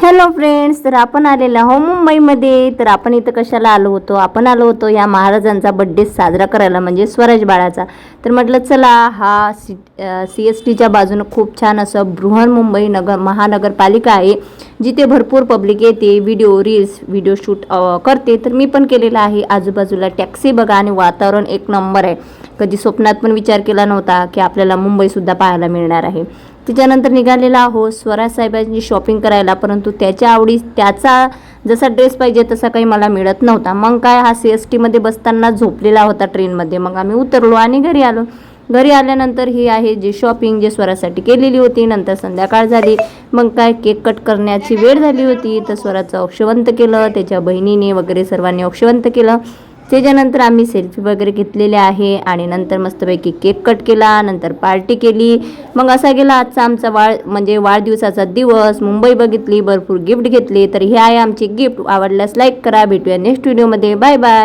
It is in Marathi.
हॅलो फ्रेंड्स, तर आपण आलेलो आहो मुंबईमध्ये. तर आपण इथं कशाला आलो होतो? आपण आलो होतो या महाराजांचा बड्डे साजरा करायला, म्हणजे स्वराज बाळाचा. तर म्हटलं चला, हा CSTच्या बाजूनं खूप छान असं बृहन्मुंबई महानगरपालिका आहे, जिथे भरपूर पब्लिक येते, व्हिडिओ शूट करते. तर मी पण केलेला आहे. आजूबाजूला टॅक्सी बघा आणि वातावरण एक नंबर आहे. कधी स्वप्नात पण विचार केला नव्हता की आपल्याला मुंबईसुद्धा पाहायला मिळणार आहे. त्याच्यानंतर निघालेला आहोत स्वराज साहेबांची शॉपिंग करायला, परंतु त्याचा जसा ड्रेस पाहिजे तसा काही मला मिळत नव्हता. मग काय, हा CSTमध्ये बसताना झोपलेला होता ट्रेनमध्ये. मग आम्ही उतरलो आणि घरी आलो. घरी आल्यानंतर ही आहे जी शॉपिंग जे स्वराजसाठी केलेली होती. नंतर संध्याकाळ झाली, मग काय केक कट करण्याची वेळ झाली होती. तर स्वराजचं औक्षवंत केलं, त्याच्या बहिणीने वगैरे सर्वांनी औक्षवंत केलं. त्याच्यानंतर आम्ही सेल्फी वगैरे घेतलेले आहे आणि नंतर मस्तपैकी केक कट केला, नंतर पार्टी केली. मग असा गेला आजचा आमचा वाढदिवसाचा दिवस. मुंबई बघितली, भरपूर गिफ्ट घेतली. तर हे आहे आमचे गिफ्ट. आवडल्यास लाईक करा. भेटूया नेक्स्ट व्हिडिओमध्ये. Bye bye.